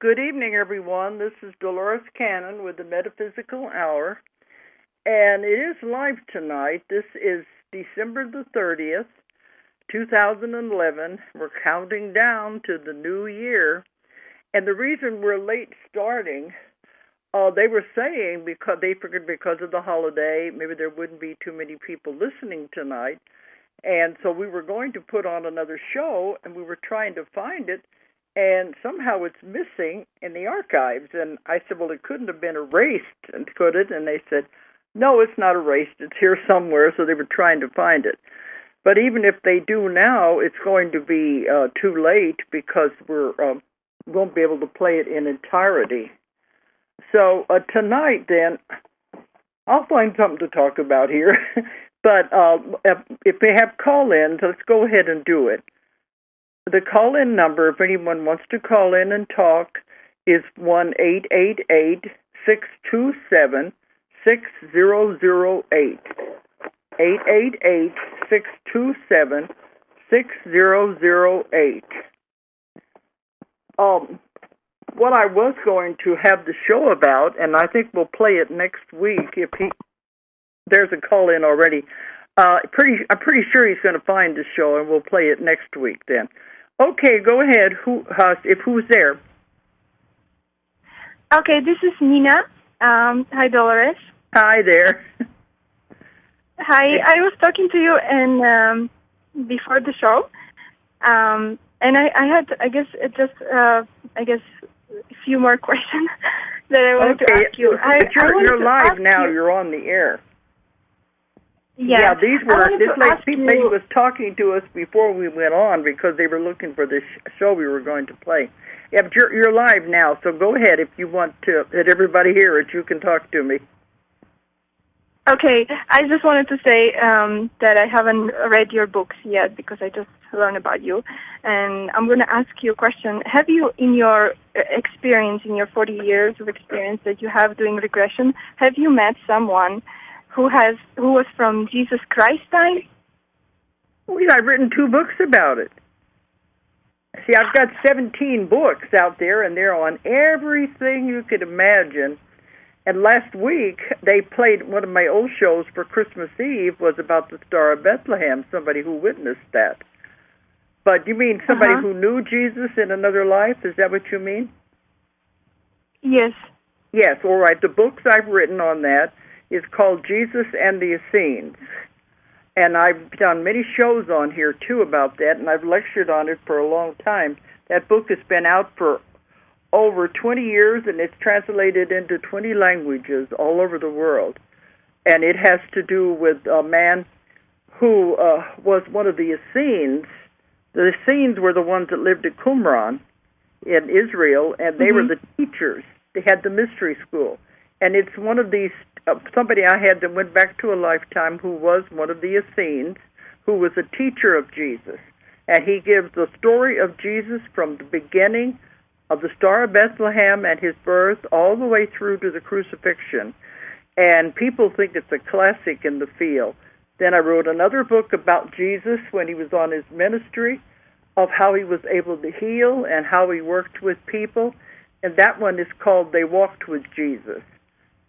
Good evening, everyone. This is Dolores Cannon with the Metaphysical Hour, and it is live tonight. This is December the 30th, 2011. We're counting down to the new year, and the reason we're late starting, they were saying because they figured because of the holiday, maybe there wouldn't be too many people listening tonight, and so we were going to put on another show, and we were trying to find it, and somehow it's missing in the archives. And I said, well, it couldn't have been erased, could it? And they said, no, it's not erased. It's here somewhere, so they were trying to find it. But even if they do now, it's going to be too late because we won't be able to play it in entirety. So tonight, then, I'll find something to talk about here. But if they have call-ins, let's go ahead and do it. The call-in number, if anyone wants to call in and talk, is 1-888-627-6008. 888-627-6008. What I was going to have the show about, and I think we'll play it next week. There's a call-in already. I'm pretty sure he's going to find the show, and we'll play it next week then. Okay, go ahead. Who's there? Okay, this is Nina. Hi, Dolores. Hi there. Hi, I was talking to you before the show, and I had, a few more questions that I wanted to ask you. But you're live now. You're on the air. Yeah, this lady was talking to us before we went on because they were looking for this show we were going to play. Yeah, but you're live now, so go ahead if you want to let everybody hear it. You can talk to me. Okay, I just wanted to say that I haven't read your books yet because I just learned about you, and I'm going to ask you a question. Have you, in your experience, in your 40 years of experience that you have doing regression, have you met someone who was from Jesus Christ time? Well, I've written 2 books about it. See, I've got 17 books out there, and they're on everything you could imagine. And last week, they played one of my old shows for Christmas Eve was about the Star of Bethlehem, somebody who witnessed that. But you mean somebody who knew Jesus in another life? Is that what you mean? Yes. Yes, all right. The books I've written on that is called Jesus and the Essenes. And I've done many shows on here, too, about that, and I've lectured on it for a long time. That book has been out for over 20 years, and it's translated into 20 languages all over the world. And it has to do with a man who was one of the Essenes. The Essenes were the ones that lived at Qumran in Israel, and they were the teachers. They had the mystery school. And it's one of these, somebody I had that went back to a lifetime who was one of the Essenes, who was a teacher of Jesus. And he gives the story of Jesus from the beginning of the Star of Bethlehem and his birth all the way through to the crucifixion. And people think it's a classic in the field. Then I wrote another book about Jesus when he was on his ministry, of how he was able to heal and how he worked with people. And that one is called They Walked with Jesus.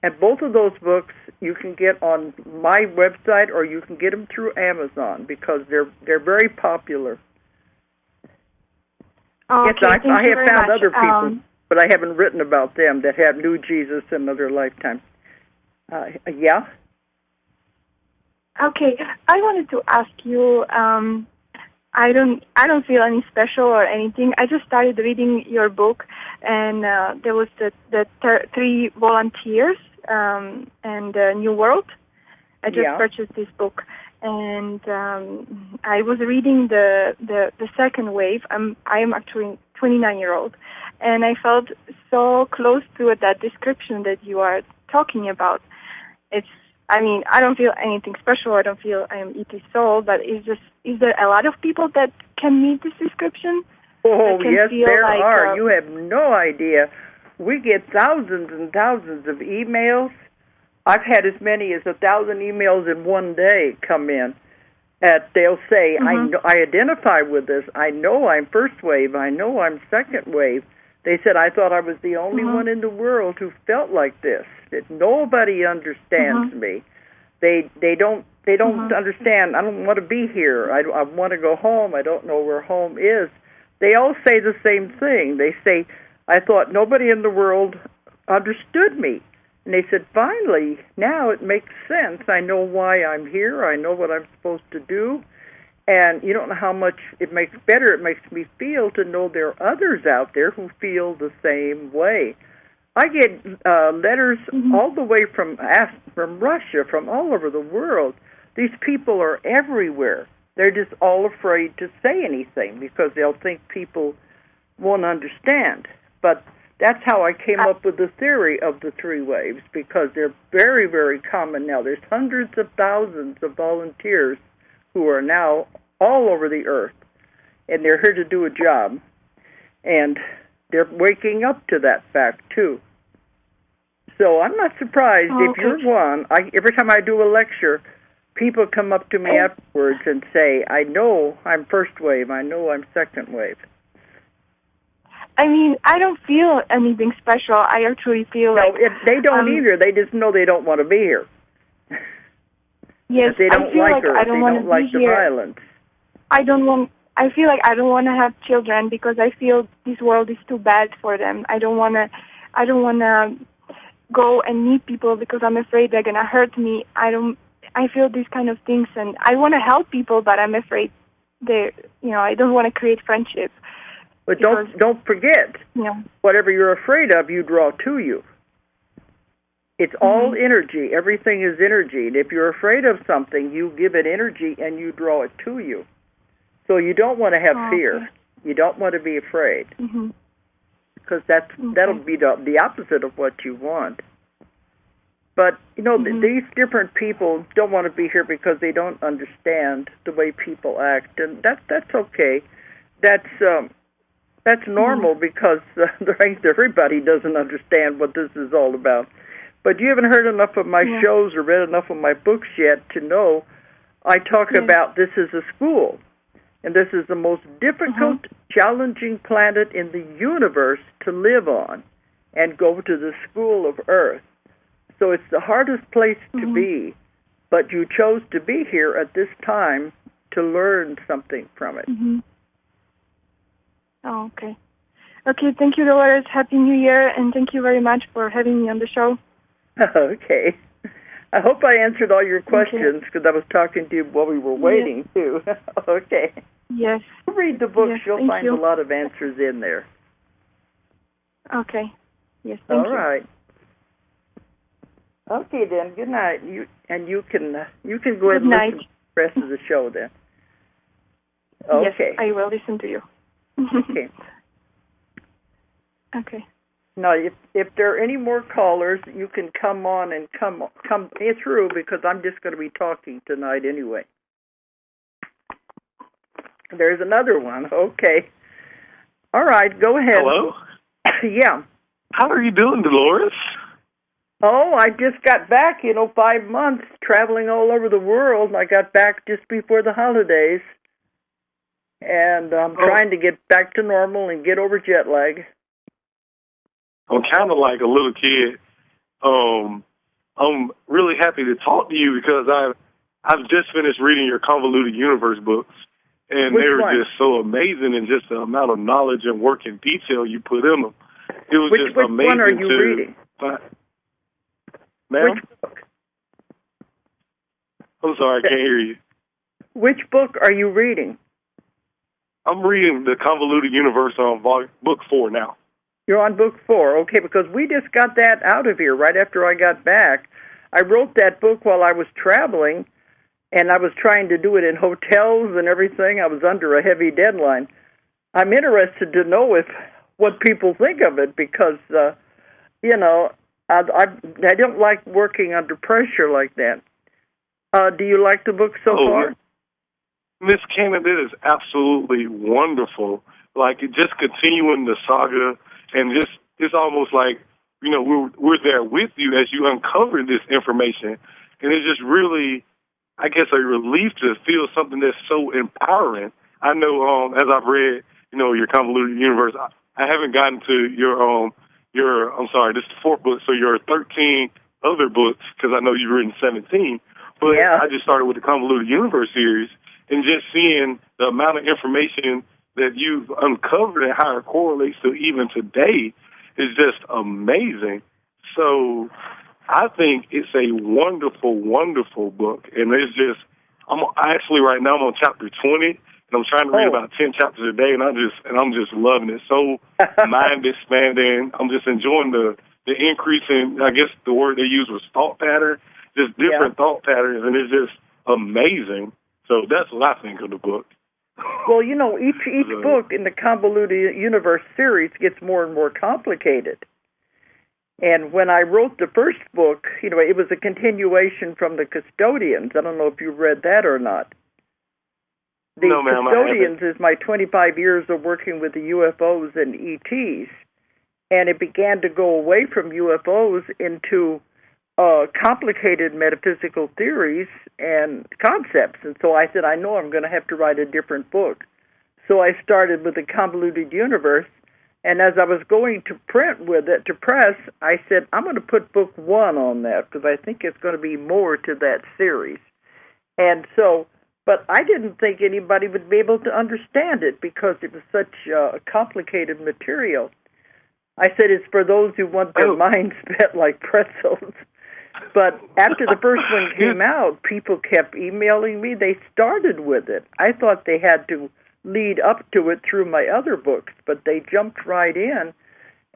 And both of those books you can get on my website or you can get them through Amazon because they're very popular. Oh, yes, okay. I have found other people, but I haven't written about them that have knew Jesus in other lifetimes. Yeah? Okay. I wanted to ask you, I don't feel any special or anything. I just started reading your book, and there was the 3 volunteers and New World. I just purchased this book, and I was reading the second wave. I am actually 29-year-old, and I felt so close to that description that you are talking about. I don't feel anything special. I don't feel I am E.T. soul, but is there a lot of people that can meet this description? Oh, yes, there are. You have no idea. We get thousands and thousands of emails. I've had as many as 1,000 emails in one day come in. They'll say, I identify with this. I know I'm first wave. I know I'm second wave. They said, I thought I was the only one in the world who felt like this, that nobody understands me. They don't understand. I don't want to be here. I want to go home. I don't know where home is. They all say the same thing. They say, I thought nobody in the world understood me. And they said, finally, now it makes sense. I know why I'm here. I know what I'm supposed to do. And you don't know how much it makes me feel to know there are others out there who feel the same way. I get letters all the way from Russia, from all over the world. These people are everywhere. They're just all afraid to say anything because they'll think people won't understand. But that's how I came up with the theory of the three waves, because they're very, very common now. There's hundreds of thousands of volunteers who are now all over the earth, and they're here to do a job. And they're waking up to that fact, too. So I'm not surprised if you're one. Every time I do a lecture, people come up to me afterwards and say, I know I'm first wave, I know I'm second wave. I mean, I don't feel anything special. I actually feel like... they don't either. They just know they don't want to be here. Yes, they don't I feel like I don't want to like be here. Violence. I feel like I don't want to have children because I feel this world is too bad for them. I don't want to go and meet people because I'm afraid they're going to hurt me. I feel these kind of things, and I want to help people, but I'm afraid I don't want to create friendships. But don't forget, whatever you're afraid of, you draw to you. It's all energy. Everything is energy. And if you're afraid of something, you give it energy and you draw it to you. So you don't want to have fear. Okay. You don't want to be afraid. Because that'll be the opposite of what you want. But, these different people don't want to be here because they don't understand the way people act. And that's okay. That's normal because everybody doesn't understand what this is all about. But you haven't heard enough of my shows or read enough of my books yet to know I talk about this is a school. And this is the most difficult, challenging planet in the universe to live on and go to the school of Earth. So it's the hardest place to be, but you chose to be here at this time to learn something from it. Oh, okay. Okay, thank you, Dolores. Happy New Year, and thank you very much for having me on the show. Okay. I hope I answered all your questions because I was talking to you while we were waiting, too. Okay. Yes. Read the book. Yes, you'll find a lot of answers in there. Okay. Yes, thank you. All right. Okay, then. Good night. You can go ahead and listen to the rest of the show, then. Okay. Yes, I will listen to you. Okay. Okay. Now, if there are any more callers, you can come on and come through because I'm just going to be talking tonight anyway. There's another one. Okay. All right, go ahead. Hello? Yeah. How are you doing, Dolores? Oh, I just got back, 5 months traveling all over the world, and I got back just before the holidays. And I'm trying to get back to normal and get over jet lag. I'm kind of like a little kid. I'm really happy to talk to you because I've just finished reading your Convoluted Universe books, and they were just so amazing, and just the amount of knowledge and work and detail you put in them. It was just amazing. Which one are you reading? Ma'am? Which book? I'm sorry, I can't hear you. Which book are you reading? I'm reading the Convoluted Universe on book 4 now. You're on book 4, okay, because we just got that out of here right after I got back. I wrote that book while I was traveling, and I was trying to do it in hotels and everything. I was under a heavy deadline. I'm interested to know what people think of it because, I don't like working under pressure like that. Do you like the book so far? Miss Cannon, it is absolutely wonderful. Like, just continuing the saga, and just it's almost like, we're there with you as you uncover this information. And it's just really, I guess, a relief to feel something that's so empowering. I know, as I've read, your Convoluted Universe, I haven't gotten to I'm sorry, this is the fourth book, so your 13 other books, because I know you've written 17. But yeah. I just started with the Convoluted Universe series, and just seeing the amount of information that you've uncovered and how it correlates to even today is just amazing. So I think it's a wonderful, wonderful book. And it's just, I'm right now I'm on chapter 20, and I'm trying to read about 10 chapters a day, and I'm just loving it. So mind expanding. I'm just enjoying the increase in, I guess the word they used was thought pattern, just different thought patterns, and it's just amazing. So that's what I think of the book. Well, each book in the Convoluted Universe series gets more and more complicated. And when I wrote the first book, it was a continuation from The Custodians. I don't know if you read that or not. No, ma'am, Custodians is my 25 years of working with the UFOs and ETs. And it began to go away from UFOs into complicated metaphysical theories and concepts. And so I said, I know I'm going to have to write a different book. So I started with the Convoluted Universe. And as I was going to press, I said, I'm going to put book 1 on that because I think it's going to be more to that series. And so, but I didn't think anybody would be able to understand it because it was such complicated material. I said it's for those who want their minds spent like pretzels. But after the first one came out, people kept emailing me. They started with it. I thought they had to lead up to it through my other books, but they jumped right in,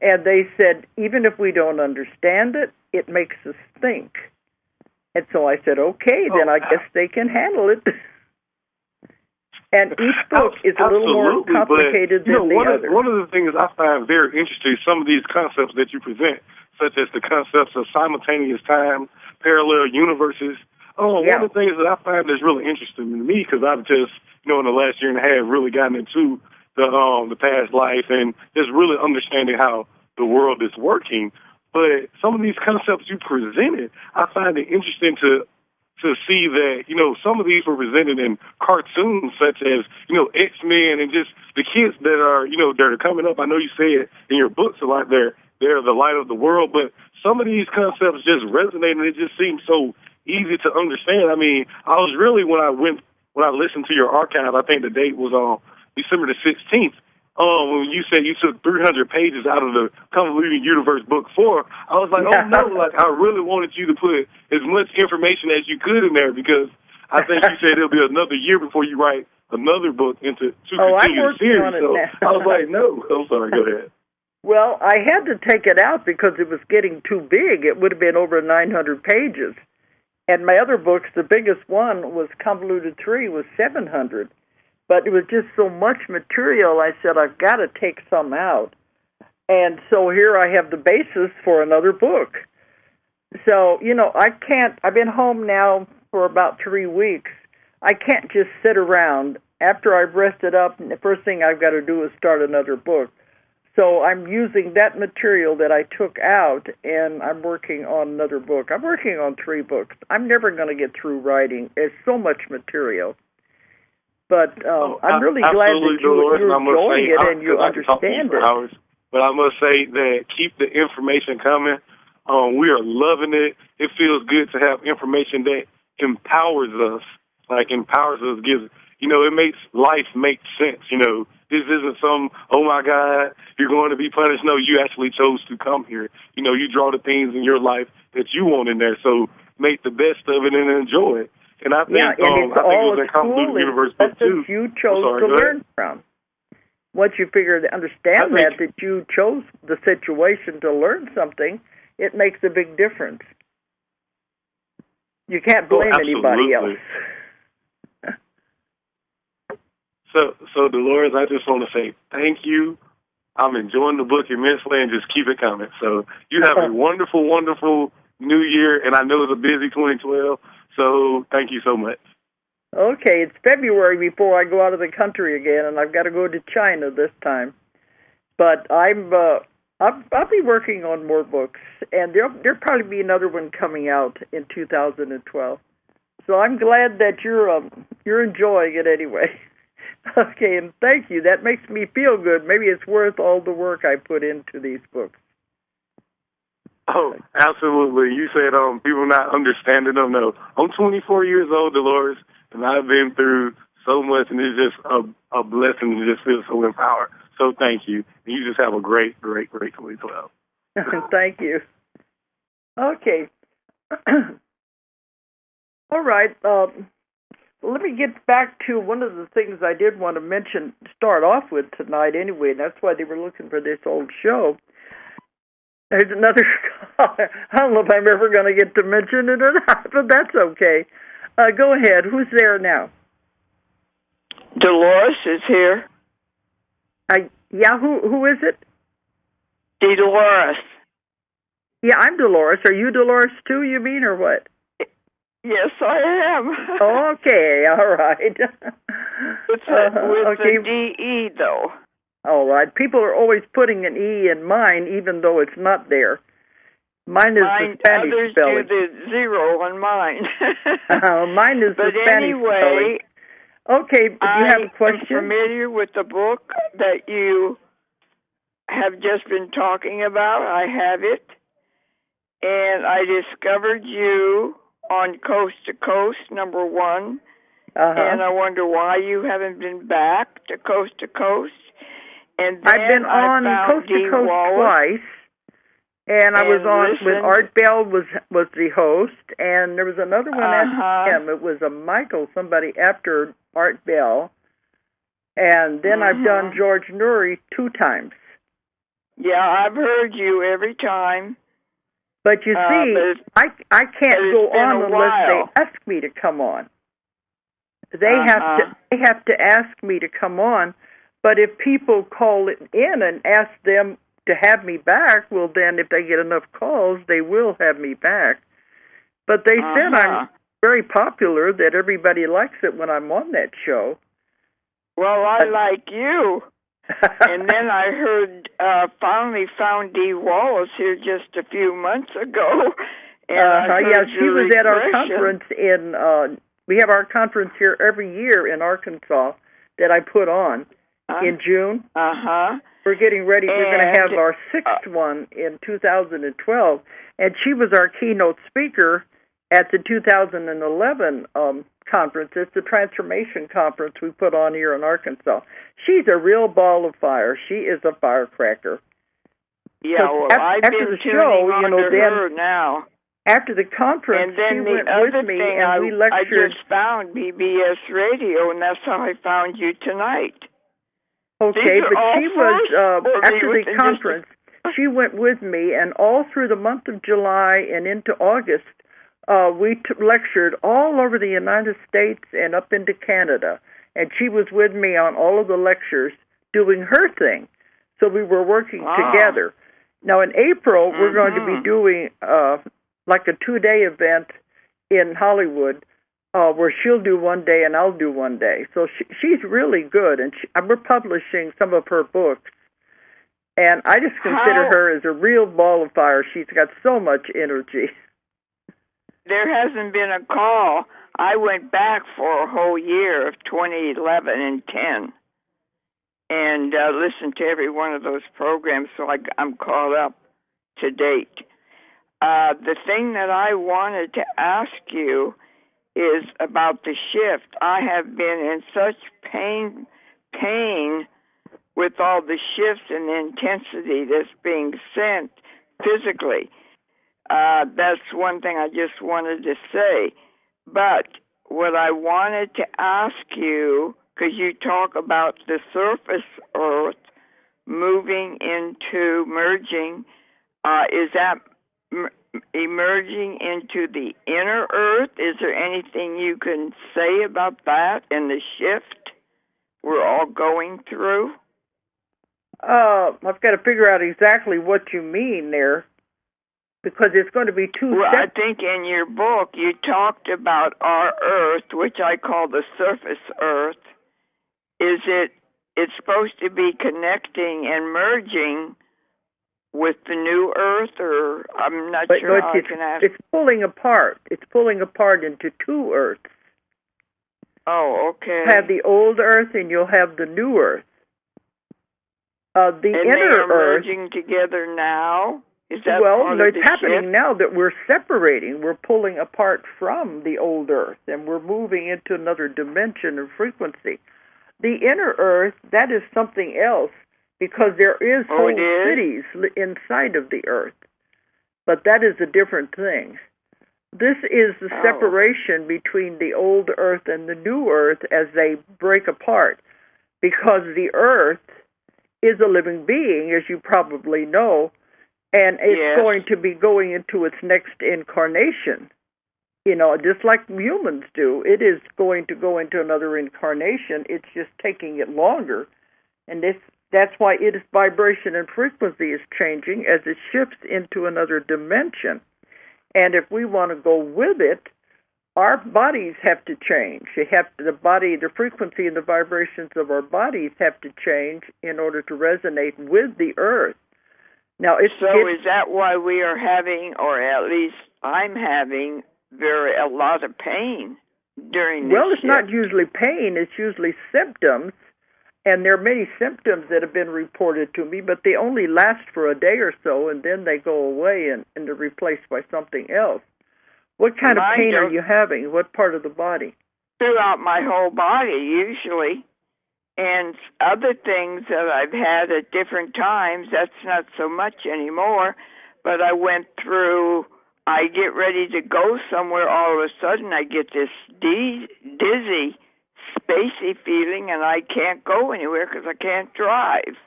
and they said, even if we don't understand it, it makes us think. And so I said, okay, then I guess they can handle it. And each book is a little more complicated than the other. One of the things I find very interesting is some of these concepts that you present, such as the concepts of simultaneous time, parallel universes. One of the things that I find that's really interesting to me, because I've just, in the last year and a half, really gotten into the past life and just really understanding how the world is working. But some of these concepts you presented, I find it interesting to see that, some of these were presented in cartoons such as, X-Men and just the kids that are, that are coming up. I know you say it in your books a lot, they're the light of the world, but some of these concepts just resonate and it just seems so easy to understand. I mean, I was really, when I listened to your archive, I think the date was on December the 16th, when you said you took 300 pages out of the Convoluted Universe Book 4, I was like, I really wanted you to put as much information as you could in there because I think you said it'll be another year before you write another book to continue the series. So I was like, no. I'm sorry, go ahead. Well, I had to take it out because it was getting too big. It would have been over 900 pages. And my other books, the biggest one was Convoluted 3, was 700. But it was just so much material, I said, I've got to take some out. And so here I have the basis for another book. So, I've been home now for about 3 weeks. I can't just sit around. After I've rested up, the first thing I've got to do is start another book. So I'm using that material that I took out, and I'm working on another book. I'm working on 3 books. I'm never going to get through writing. There's so much material. But I'm really glad that you're enjoying it and you understand it. Hours, but I must say that keep the information coming. We are loving it. It feels good to have information that empowers us, gives, it makes life make sense, This isn't some, oh, my God, you're going to be punished. No, you actually chose to come here. You draw the things in your life that you want in there. So make the best of it and enjoy it. And I think, and it's I think it was in Convoluted Universe Book 2. You chose to learn from. Once you understand that you chose the situation to learn something, it makes a big difference. You can't blame anybody else. So, Dolores, I just want to say thank you. I'm enjoying the book immensely, and just keep it coming. So you have a wonderful, wonderful New Year, and I know it's a busy 2012, so thank you so much. Okay, it's February before I go out of the country again, and I've got to go to China this time. But I'll be working on more books, and there'll probably be another one coming out in 2012. So I'm glad that you're enjoying it anyway. Okay, and thank you. That makes me feel good. Maybe it's worth all the work I put into these books. Oh, absolutely. You said people not understanding them. No, I'm 24 years old, Dolores, and I've been through so much, and it's just a blessing to just feel so empowered. So thank you. You just have a great, great, great 2012. Thank you. Okay. All right. Let me get back to one of the things I did want to mention, start off with tonight anyway, and that's why they were looking for this old show. There's another caller. I don't know if I'm ever going to get to mention it or not, but that's okay. Go ahead. Who's there now? Dolores is here. Yeah, who is it? Dolores. Yeah, I'm Dolores. Are you Dolores too, you mean, or what? Yes, I am. Okay, all right. With a D-E, though. All right. People are always putting an E in mine, even though it's not there. Mine is the Spanish others spelling. Do the zero on mine. Mine is the Spanish spelling. Okay, do you have a question? I'm familiar with the book that you have just been talking about. I have it. And I discovered you on Coast to Coast, #1. And I wonder why you haven't been back to Coast to Coast. And then I've been on Coast to Coast twice. And I was on when Art Bell was the host, and there was another one after him. It was a Michael, somebody after Art Bell. And then I've done George Noory 2 times. Yeah, I've heard you every time. But you see, I can't go on unless they ask me to come on. They have to ask me to come on. But if people call it in and ask them to have me back, well, then if they get enough calls, they will have me back. But they said I'm very popular, that everybody likes it when I'm on that show. Well, I like you. And then I heard, finally found Dee Wallace here just a few months ago. And yeah, she was at our conference we have our conference here every year in Arkansas that I put on in June. We're getting ready. We're going to have our 6th one in 2012. And she was our keynote speaker at the 2011 conference. It's the Transformation Conference we put on here in Arkansas. She's a real ball of fire. She is a firecracker. Yeah, well, I've been tuning on to her now. After the conference, and then she went with me, and we lectured. I just found BBS Radio, and that's how I found you tonight. Okay, but she was, after the conference, she went with me, and all through the month of July and into August, we lectured all over the United States and up into Canada. And she was with me on all of the lectures doing her thing. So we were working together. Now, in April, we're going to be doing like a 2-day event in Hollywood where she'll do one day and I'll do one day. So she's really good, and we're publishing some of her books. And I just consider her as a real ball of fire. She's got so much energy. There hasn't been a call. I went back for a whole year of 2011 and 10 and listened to every one of those programs, so I'm caught up to date. The thing that I wanted to ask you is about the shift. I have been in such pain with all the shifts and the intensity that's being sent physically. That's one thing I just wanted to say. But what I wanted to ask you, because you talk about the surface Earth moving into merging, is that emerging into the inner Earth? Is there anything you can say about that and the shift we're all going through? I've got to figure out exactly what you mean there, because it's going to be I think in your book you talked about our Earth, which I call the surface Earth. It's supposed to be connecting and merging with the new Earth, or I'm not sure how I can ask. It's pulling apart. It's pulling apart into 2 Earths. Oh, okay. You'll have the old earth and you'll have the new earth. The and inner they are earth, merging together now? Is that well, part of it's the happening shift? now that we're separating. We're pulling apart from the old earth, and we're moving into another dimension of frequency. The inner earth, that is something else, because there is whole cities inside of the earth. But that is a different thing. This is the separation between the old earth and the new earth as they break apart, because the earth is a living being, as you probably know, and it's going to be going into its next incarnation. You know, just like humans do. It is going to go into another incarnation. It's just taking it longer. And that's why its vibration and frequency is changing as it shifts into another dimension. And if we want to go with it, our bodies have to change. The frequency and the vibrations of our bodies have to change in order to resonate with the earth. Now, is that why we are having, or at least I'm having, a lot of pain during this Well, it's shift? not usually pain. It's usually symptoms. And there are many symptoms that have been reported to me, but they only last for a day or so, and then they go away and they're replaced by something else. What kind of pain are you having? What part of the body? Throughout my whole body, usually. And other things that I've had at different times, that's not so much anymore. But I went through, I get ready to go somewhere, all of a sudden I get this dizzy, spacey feeling, and I can't go anywhere because I can't drive.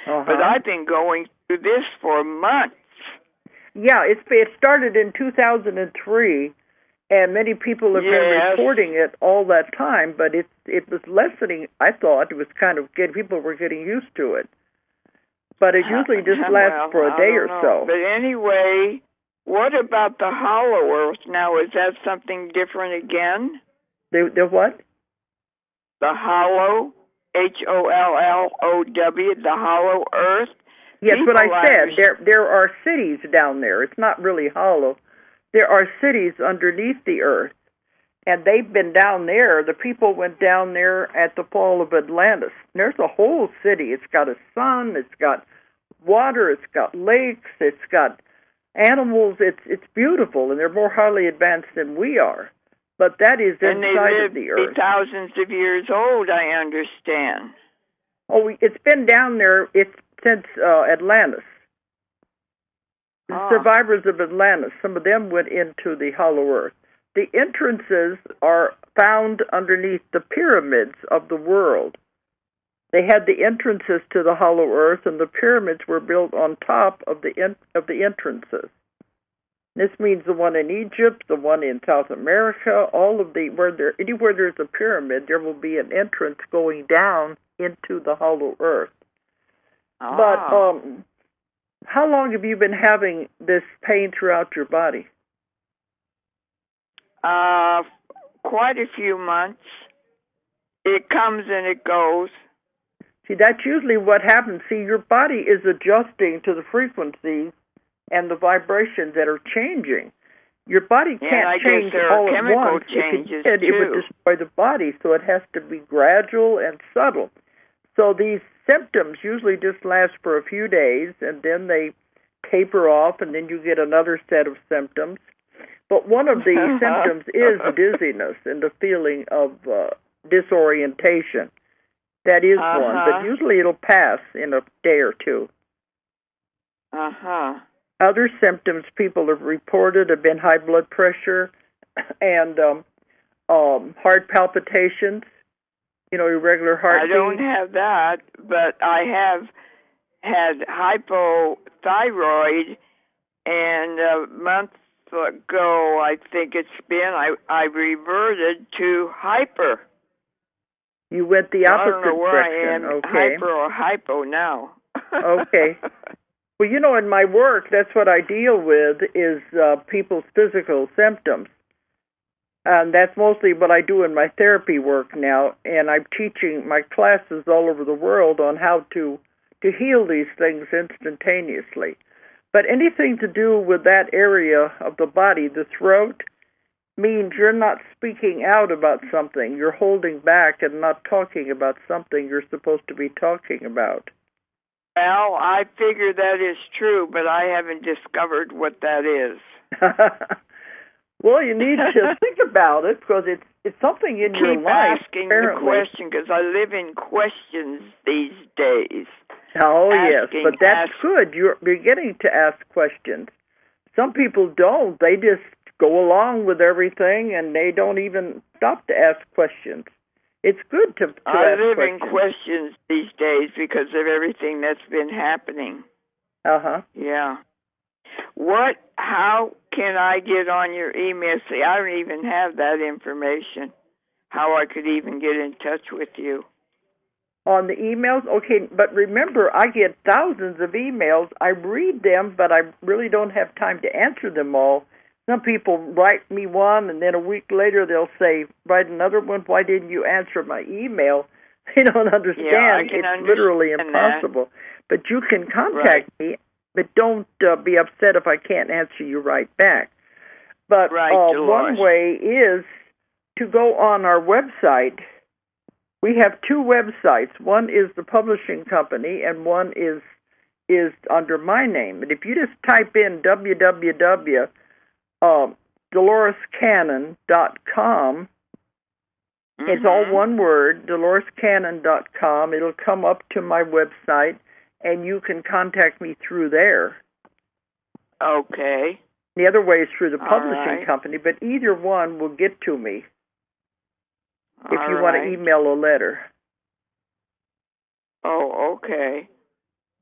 But I've been going through this for months. Yeah, it started in 2003, and many people have been reporting it all that time, but it was lessening. I thought it was kind of good. People were getting used to it. But it usually just lasts for a day or so. But anyway, what about the hollow earth now? Is that something different again? The what? The hollow, HOLLOW, the hollow earth. Yes, what I said. There are cities down there. It's not really hollow. There are cities underneath the earth, and they've been down there. The people went down there at the fall of Atlantis. There's a whole city. It's got a sun. It's got water. It's got lakes. It's got animals. It's beautiful, and they're more highly advanced than we are. But that is inside of the earth. And they live thousands of years old, I understand. Oh, it's been down there since Atlantis. The survivors of Atlantis, some of them went into the hollow earth. The entrances are found underneath the pyramids of the world. They had the entrances to the hollow earth, and the pyramids were built on top of the entrances. This means the one in Egypt, the one in South America, anywhere there's a pyramid, there will be an entrance going down into the hollow earth. But how long have you been having this pain throughout your body? Quite a few months. It comes and it goes. See, that's usually what happens. See, your body is adjusting to the frequencies and the vibrations that are changing. Your body can't change all at once. If it did, it would destroy the body, so it has to be gradual and subtle. So these symptoms usually just last for a few days, and then they taper off, and then you get another set of symptoms. But one of the symptoms is dizziness and the feeling of disorientation. That is one, but usually it'll pass in a day or two. Other symptoms people have reported have been high blood pressure and heart palpitations, irregular heartbeat. I don't have that, but I have had hypothyroid, and a month ago, I think it's been, I reverted to hyper. You went the opposite direction. I don't know where direction. I am, hyper or hypo now. Okay. Well, in my work, that's what I deal with is people's physical symptoms. And that's mostly what I do in my therapy work now, and I'm teaching my classes all over the world on how to heal these things instantaneously. But anything to do with that area of the body, the throat, means you're not speaking out about something. You're holding back and not talking about something you're supposed to be talking about. Well, I figure that is true, but I haven't discovered what that is. Well, you need to think about it because it's something in your life. Keep asking apparently. the question because I live in questions these days. Oh, yes, but that's good. You're beginning to ask questions. Some people don't. They just go along with everything, and they don't even stop to ask questions. It's good to I ask live questions. in questions these days because of everything that's been happening. Uh-huh. Yeah. How can I get on your email? See, I don't even have that information, how I could even get in touch with you. On the emails? Okay, but remember, I get thousands of emails. I read them, but I really don't have time to answer them all. Some people write me one, and then a week later they'll say, write another one. Why didn't you answer my email? They don't understand. Yeah, I can it's literally impossible. But you can contact me, but don't be upset if I can't answer you right back. But one way is to go on our website. We have two websites. One is the publishing company, and one is under my name. And if you just type in www.DoloresCannon.com, it's all one word, DoloresCannon.com. It'll come up to my website, and you can contact me through there. Okay. The other way is through the publishing company, but either one will get to me. If you want to email a letter. Oh, okay.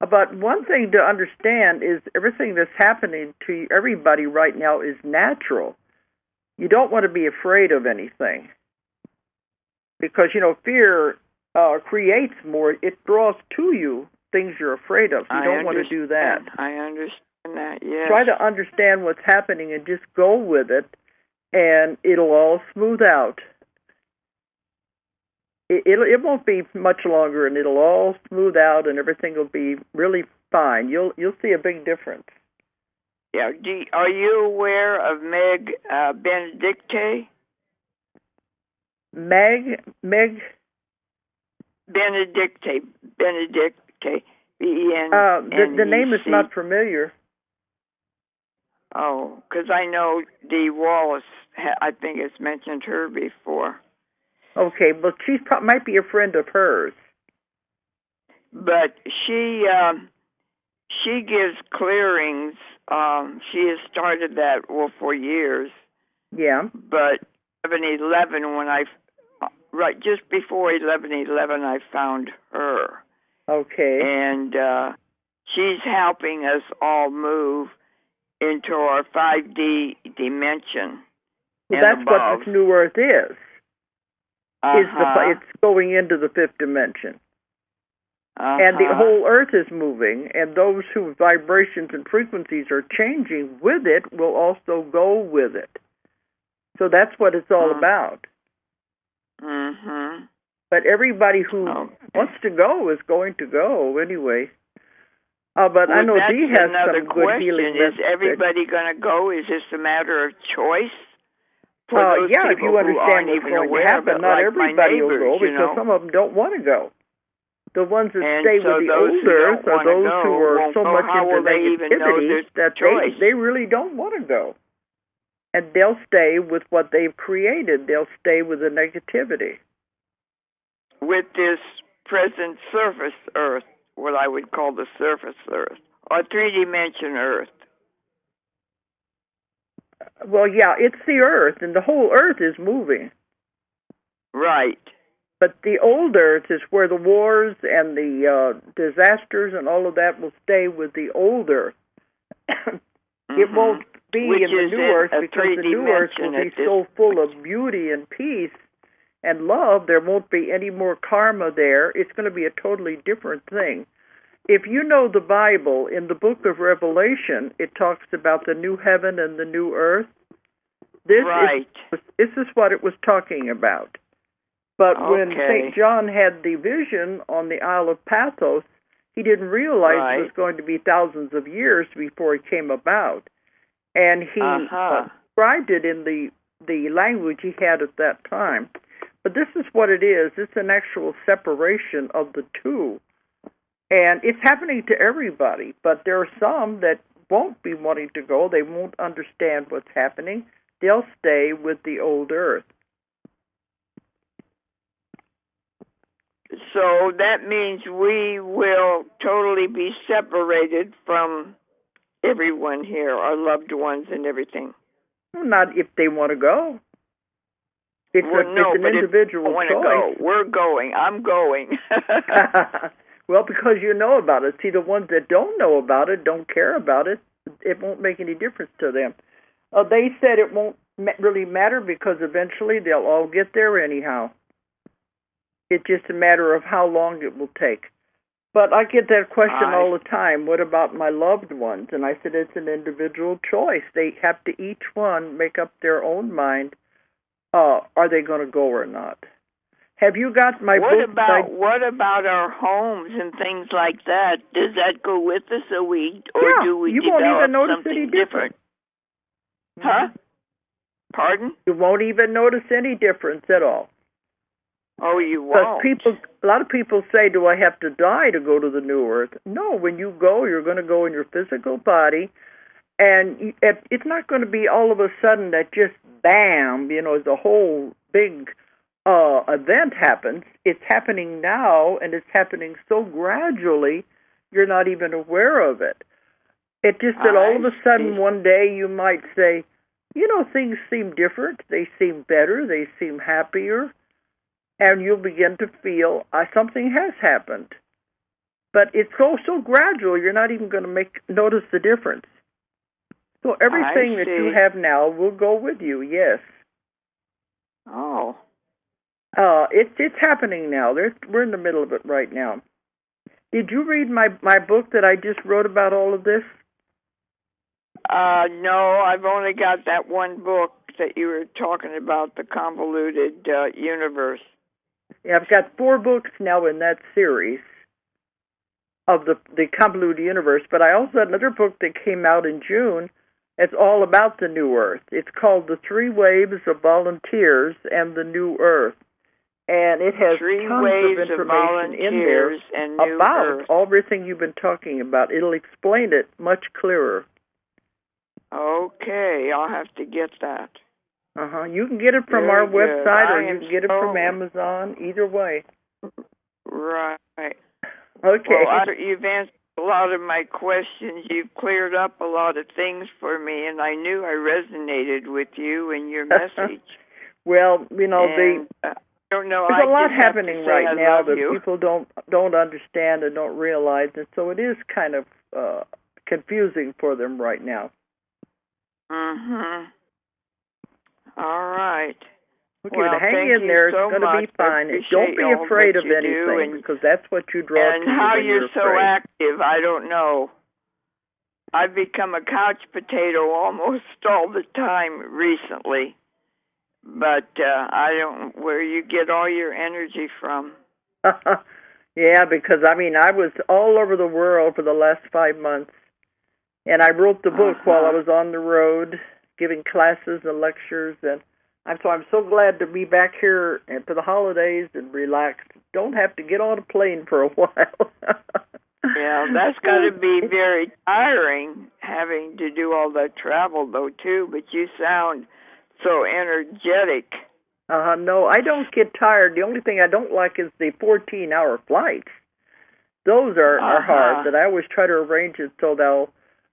But one thing to understand is everything that's happening to everybody right now is natural. You don't want to be afraid of anything. Because, fear creates more. It draws to you things you're afraid of. You don't want to do that. I understand that, yes. Try to understand what's happening and just go with it, and it'll all smooth out. It won't be much longer, and it'll all smooth out, and everything will be really fine. You'll see a big difference. Yeah. Are you aware of Meg Benedicte? Meg Benedicte. BENDIC. The name is not familiar. Oh, because I know Dee Wallace. I think has mentioned her before. Okay, well, she might be a friend of hers. But she gives clearings. She has started that for years. Yeah. But 11:11 just before 11:11, I found her. Okay. And she's helping us all move into our 5D dimension. Well, that's what this new Earth is. It's going into the fifth dimension. And the whole Earth is moving, and those whose vibrations and frequencies are changing with it will also go with it. So that's what it's all about. Mm-hmm. But everybody who wants to go is going to go anyway. But I know Dee has some good healing messages. Is everybody going to go? Is this a matter of choice? Yeah, if you understand what's going to happen, not everybody will go because some of them don't want to go. The ones that stay with the elders are those who are so much into negativity that they really don't want to go. And they'll stay with what they've created. They'll stay with the negativity. With this present surface Earth, what I would call the surface Earth, or three-dimension Earth. Well, yeah, it's the Earth, and the whole Earth is moving. Right. But the old Earth is where the wars and the disasters and all of that will stay with the old Earth. It won't be in the new Earth because the new Earth will be so full of beauty and peace and love. There won't be any more karma there. It's going to be a totally different thing. If you know the Bible, in the book of Revelation, it talks about the new heaven and the new earth. This is what it was talking about. But when St. John had the vision on the Isle of Pathos, he didn't realize it was going to be thousands of years before it came about. And he described it in the the language he had at that time. But this is what it is. It's an actual separation of the two. And it's happening to everybody, but there are some that won't be wanting to go. They won't understand what's happening. They'll stay with the old earth. So that means we will totally be separated from everyone here, our loved ones and everything. Well, not if they want to go. It's an individual choice. Go. We're going. I'm going. Well, because you know about it. See, the ones that don't know about it, don't care about it, it won't make any difference to them. They said it won't really matter because eventually they'll all get there anyhow. It's just a matter of how long it will take. But I get that question all the time, what about my loved ones? And I said it's an individual choice. They have to each one make up their own mind, are they going to go or not? Have you got my book? What about our homes and things like that? Does that go with us, do we you won't even notice something any different? Huh? Pardon? You won't even notice any difference at all. Oh, you won't? Because a lot of people say, do I have to die to go to the new earth? No, when you go, you're going to go in your physical body, and it's not going to be all of a sudden that just, bam, the whole big event happens. It's happening now, and it's happening so gradually, you're not even aware of it. It just that all of a sudden one day you might say, things seem different, they seem better, they seem happier, and you'll begin to feel something has happened. But it's so gradual, you're not even going to notice the difference. So everything that you have now will go with you, yes. Oh. It's happening now. We're in the middle of it right now. Did you read my book that I just wrote about all of this? No, I've only got that one book that you were talking about, The Convoluted Universe. Yeah, I've got 4 books now in that series of the Convoluted Universe, but I also had another book that came out in June. It's all about the New Earth. It's called The 3 Waves of Volunteers and the New Earth. And it has tons of information in there about everything you've been talking about. It'll explain it much clearer. Okay, I'll have to get that. You can get it from our website or you can get it from Amazon, either way. Right. Okay. Well, you've answered a lot of my questions. You've cleared up a lot of things for me, and I knew I resonated with you and your message. Well, I don't know. There's a lot happening right now that people don't understand and don't realize, and so it is kind of confusing for them right now. All right. Okay, hang in there. It's going to be fine. Don't be afraid of anything, because that's what you draw to. And how you're so active, I don't know. I've become a couch potato almost all the time recently. But I don't know where you get all your energy from. Yeah, because, I was all over the world for the last 5 months. And I wrote the book while I was on the road, giving classes and lectures. And I'm so glad to be back here for the holidays and relax. Don't have to get on a plane for a while. Yeah, that's got to be very tiring, having to do all that travel, though, too. But you sound so energetic. No, I don't get tired. The only thing I don't like is the 14-hour flights. Those are hard, but I always try to arrange it so they'll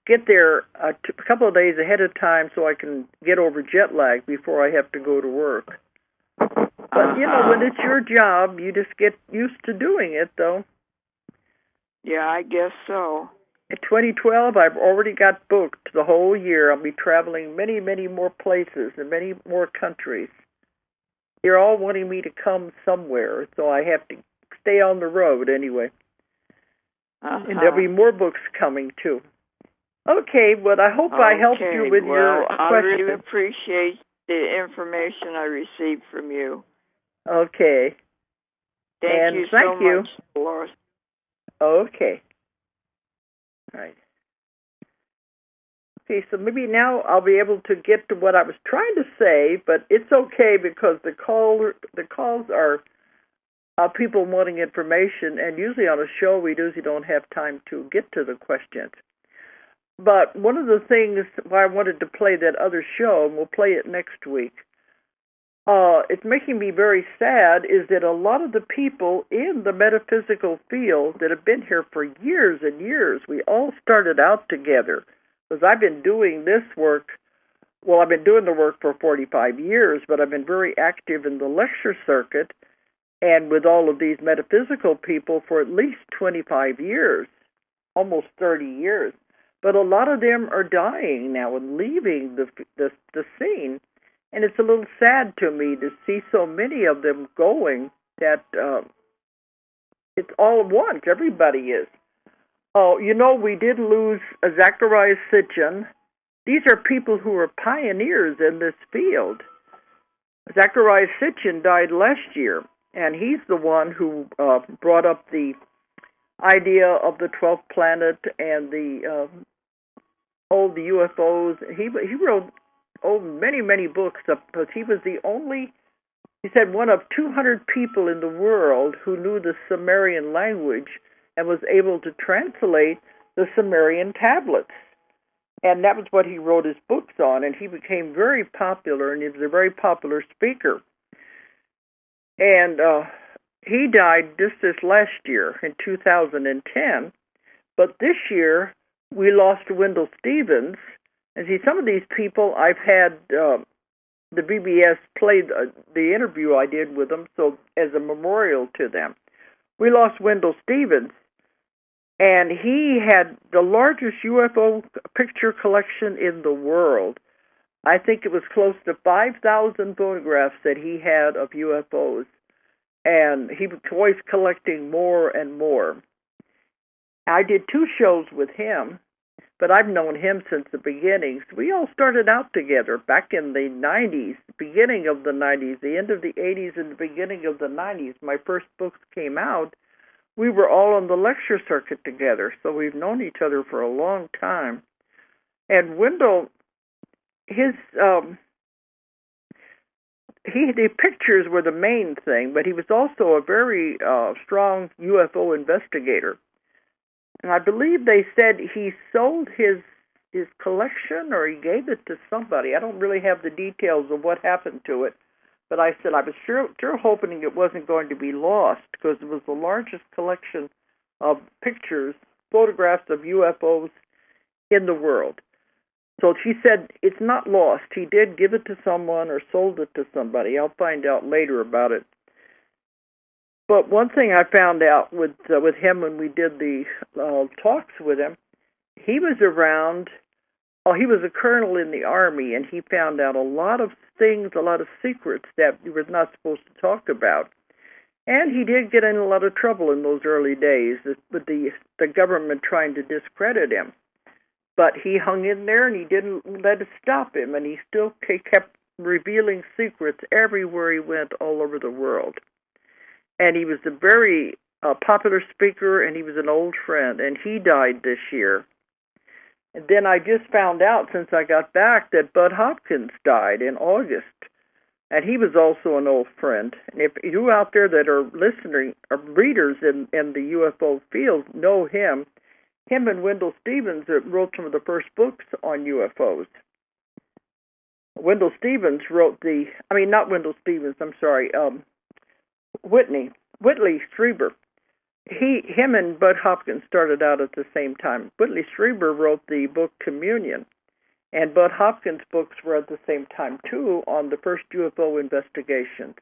get there a couple of days ahead of time so I can get over jet lag before I have to go to work. But, when it's your job, you just get used to doing it, though. Yeah, I guess so. In 2012, I've already got booked the whole year. I'll be traveling many, many more places and many more countries. They're all wanting me to come somewhere, so I have to stay on the road anyway. And there'll be more books coming, too. Okay, but I hope I helped you with your question. I really appreciate the information I received from you. Okay. Thank you so much, Dolores. Okay. All right. Okay, so maybe now I'll be able to get to what I was trying to say, but it's okay because the calls are people wanting information, and usually on a show we usually don't have time to get to the questions. But one of the things why I wanted to play that other show, and we'll play it next week, it's making me very sad, is that a lot of the people in the metaphysical field that have been here for years and years, we all started out together. Because I've been doing this work, well, I've been doing the work for 45 years, but I've been very active in the lecture circuit and with all of these metaphysical people for at least 25 years, almost 30 years. But a lot of them are dying now and leaving the scene, and it's a little sad to me to see so many of them going that it's all at once. Everybody is. Oh, we did lose Zacharias Sitchin. These are people who are pioneers in this field. Zacharias Sitchin died last year, and he's the one who brought up the idea of the 12th planet and the UFOs. He wrote many, many books, but he was the only, he said, one of 200 people in the world who knew the Sumerian language and was able to translate the Sumerian tablets. And that was what he wrote his books on, and he became very popular, and he was a very popular speaker. And he died just this last year, in 2010, but this year we lost Wendell Stephens. And see, some of these people, I've had the BBS play the interview I did with them, so as a memorial to them. We lost Wendell Stephens, and he had the largest UFO picture collection in the world. I think it was close to 5,000 photographs that he had of UFOs, and he was always collecting more and more. I did 2 shows with him, but I've known him since the beginnings. We all started out together back in the 90s, beginning of the 90s, the end of the 80s and the beginning of the 90s. My first books came out. We were all on the lecture circuit together, so we've known each other for a long time. And Wendell, the pictures were the main thing, but he was also a very strong UFO investigator. And I believe they said he sold his collection or he gave it to somebody. I don't really have the details of what happened to it. But I said I was sure hoping it wasn't going to be lost because it was the largest collection of pictures, photographs of UFOs in the world. So she said it's not lost. He did give it to someone or sold it to somebody. I'll find out later about it. But one thing I found out with him when we did the talks with him, he was around. Oh, he was a colonel in the Army, and he found out a lot of things, a lot of secrets that he was not supposed to talk about. And he did get in a lot of trouble in those early days with the government trying to discredit him. But he hung in there, and he didn't let it stop him, and he still kept revealing secrets everywhere he went all over the world. And he was a very popular speaker, and he was an old friend, and he died this year. And then I just found out since I got back that Bud Hopkins died in August, and he was also an old friend. And if you out there that are listening, or readers in the UFO field know him and Wendell Stephens wrote some of the first books on UFOs. Wendell Stephens wrote Whitley Strieber. Him and Bud Hopkins started out at the same time. Whitley Strieber wrote the book Communion, and Bud Hopkins' books were at the same time, too, on the first UFO investigations.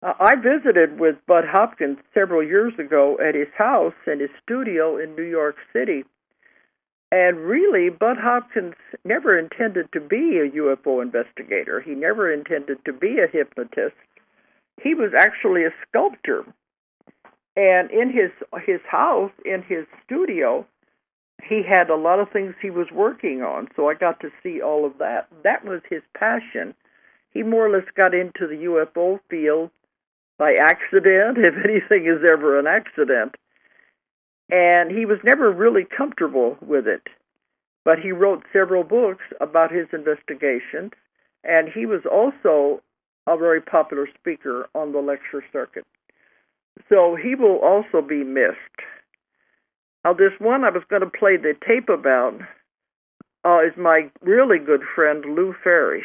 I visited with Bud Hopkins several years ago at his house and his studio in New York City, and really, Bud Hopkins never intended to be a UFO investigator. He never intended to be a hypnotist. He was actually a sculptor. And in his house, in his studio, he had a lot of things he was working on, so I got to see all of that. That was his passion. He more or less got into the UFO field by accident, if anything is ever an accident. And he was never really comfortable with it. but he wrote several books about his investigations, and he was also a very popular speaker on the lecture circuit. So he will also be missed. Now, this one I was going to play the tape about is my really good friend, Lou Ferris.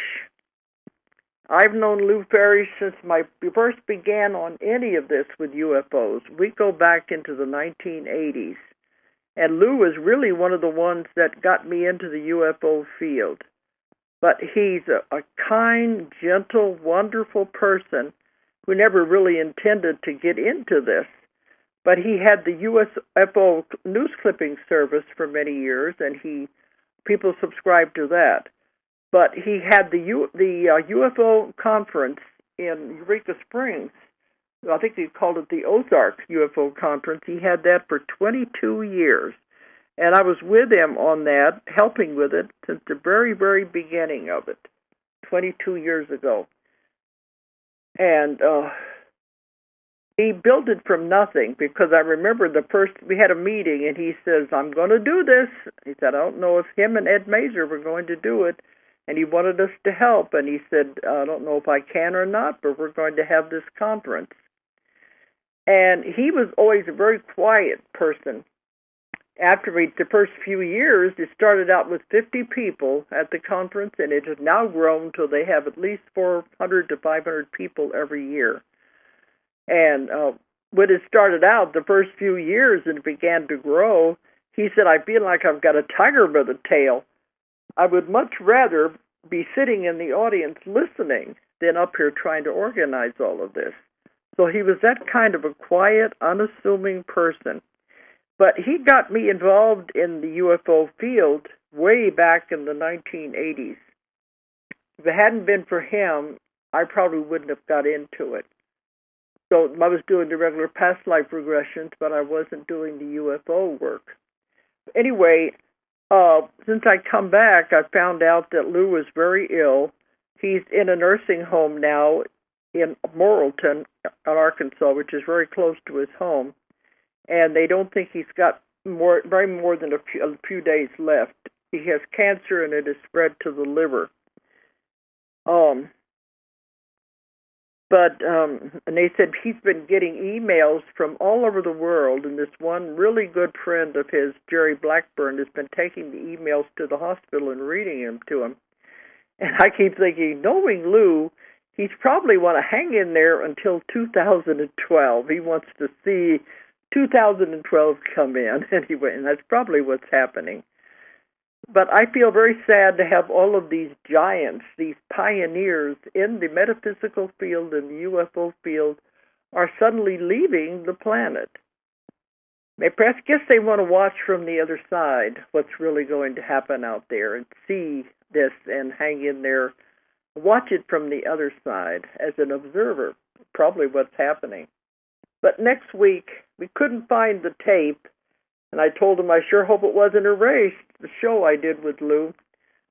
I've known Lou Ferris since we first began on any of this with UFOs. We go back into the 1980s. And Lou was really one of the ones that got me into the UFO field. But he's a kind, gentle, wonderful person who never really intended to get into this. But he had the UFO news clipping service for many years, and people subscribed to that. But he had the UFO conference in Eureka Springs. I think he called it the Ozark Ufo Conference. He had that for 22 years. And I was with him on that, helping with it since the very, very beginning of it, 22 years ago. And he built it from nothing, because I remember we had a meeting, and he says, I'm going to do this. He said, I don't know if him and Ed Mazer were going to do it. And he wanted us to help. And he said, I don't know if I can or not, but we're going to have this conference. And he was always a very quiet person. After the first few years, it started out with 50 people at the conference, and it has now grown till they have at least 400 to 500 people every year. And when it started out, the first few years, and it began to grow, he said, I feel like I've got a tiger by the tail. I would much rather be sitting in the audience listening than up here trying to organize all of this. So he was that kind of a quiet, unassuming person. But he got me involved in the UFO field way back in the 1980s. If it hadn't been for him, I probably wouldn't have got into it. So I was doing the regular past life regressions, but I wasn't doing the UFO work. Anyway, since I come back, I found out that Lou was very ill. He's in a nursing home now in Morrilton, Arkansas, which is very close to his home, and they don't think he's got more than a few days left. He has cancer, and it has spread to the liver. And they said he's been getting emails from all over the world, and this one really good friend of his, Jerry Blackburn, has been taking the emails to the hospital and reading them to him. And I keep thinking, knowing Lou, he's probably want to hang in there until 2012. He wants to see 2012 come in anyway, and that's probably what's happening. But I feel very sad to have all of these giants, these pioneers in the metaphysical field and the UFO field are suddenly leaving the planet. I guess they want to watch from the other side what's really going to happen out there and see this and hang in there, watch it from the other side as an observer, probably what's happening. But next week, we couldn't find the tape, and I told them I sure hope it wasn't erased, the show I did with Lou.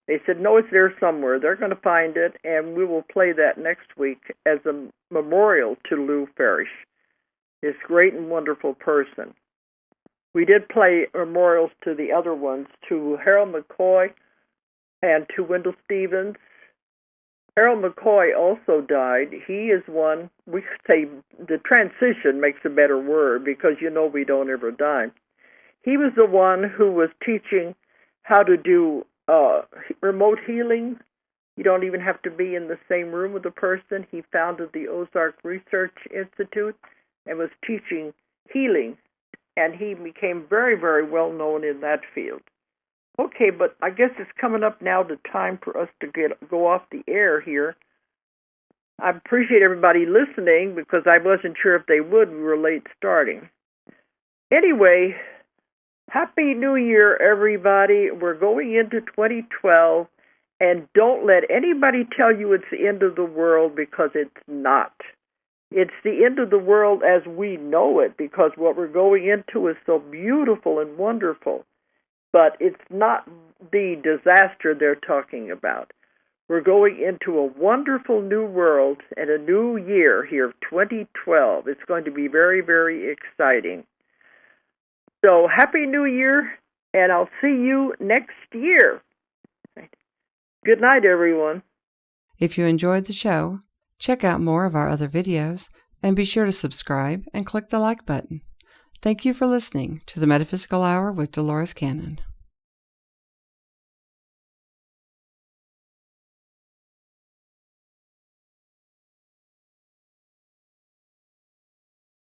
They said, no, it's there somewhere. They're going to find it, and we will play that next week as a memorial to Lou Ferris, this great and wonderful person. We did play memorials to the other ones, to Harold McCoy and to Wendell Stephens. Harold McCoy also died. He is one, we say the transition makes a better word because we don't ever die. He was the one who was teaching how to do remote healing. You don't even have to be in the same room with the person. He founded the Ozark Research Institute and was teaching healing, and he became very, very well known in that field. Okay, but I guess it's coming up now the time for us to go off the air here. I appreciate everybody listening because I wasn't sure if they would. We were late starting. Anyway, Happy New Year, everybody. We're going into 2012, and don't let anybody tell you it's the end of the world because it's not. It's the end of the world as we know it because what we're going into is so beautiful and wonderful. But it's not the disaster they're talking about. We're going into a wonderful new world and a new year here, 2012. It's going to be very, very exciting. So, Happy New Year. And I'll see you next year. Good night, everyone. If you enjoyed the show, check out more of our other videos and be sure to subscribe and click the like button. Thank you for listening to the Metaphysical Hour with Dolores Cannon.